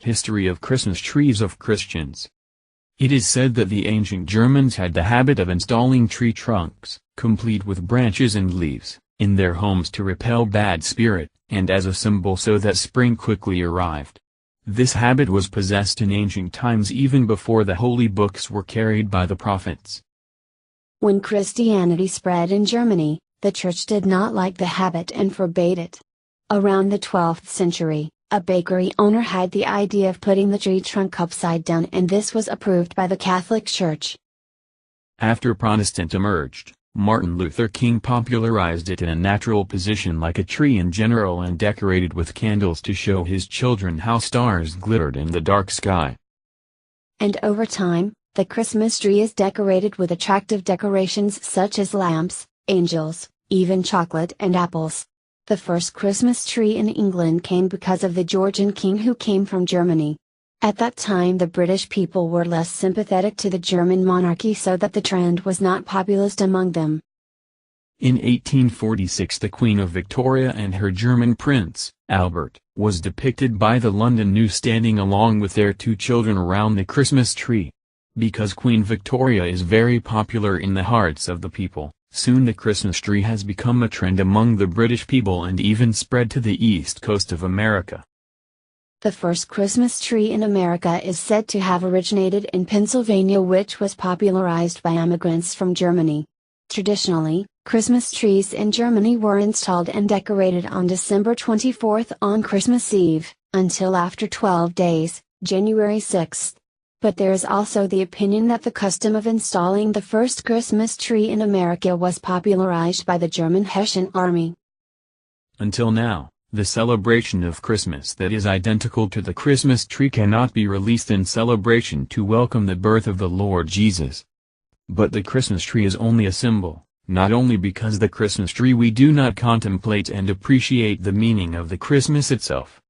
History of Christmas trees of Christians. It is said that the ancient Germans had the habit of installing tree trunks, complete with branches and leaves, in their homes to repel bad spirit, and as a symbol so that spring quickly arrived. This habit was possessed in ancient times even before the holy books were carried by the prophets. When Christianity spread in Germany, the church did not like the habit and forbade it. Around the 12th century, a bakery owner had the idea of putting the tree trunk upside down, and this was approved by the Catholic Church. After Protestant emerged, Martin Luther King popularized it in a natural position like a tree in general and decorated with candles to show his children how stars glittered in the dark sky. And over time, the Christmas tree is decorated with attractive decorations such as lamps, angels, even chocolate and apples. The first Christmas tree in England came because of the Georgian king who came from Germany. At that time the British people were less sympathetic to the German monarchy, so that the trend was not populist among them. In 1846 the Queen of Victoria and her German prince, Albert, was depicted by the London News standing along with their two children around the Christmas tree. Because Queen Victoria is very popular in the hearts of the people, soon the Christmas tree has become a trend among the British people and even spread to the east coast of America. The first Christmas tree in America is said to have originated in Pennsylvania, which was popularized by immigrants from Germany. Traditionally, Christmas trees in Germany were installed and decorated on December 24th on Christmas Eve, until after 12 days, January 6th. But there is also the opinion that the custom of installing the first Christmas tree in America was popularized by the German Hessian army. Until now, the celebration of Christmas that is identical to the Christmas tree cannot be released in celebration to welcome the birth of the Lord Jesus. But the Christmas tree is only a symbol, not only because the Christmas tree we do not contemplate and appreciate the meaning of the Christmas itself.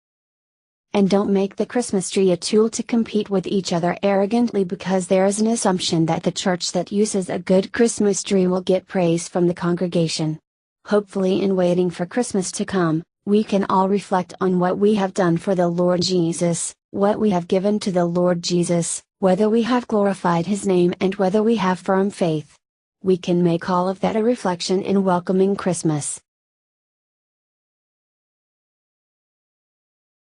And don't make the Christmas tree a tool to compete with each other arrogantly, because there is an assumption that the church that uses a good Christmas tree will get praise from the congregation. Hopefully, in waiting for Christmas to come, we can all reflect on what we have done for the Lord Jesus, what we have given to the Lord Jesus, whether we have glorified His name and whether we have firm faith. We can make all of that a reflection in welcoming Christmas.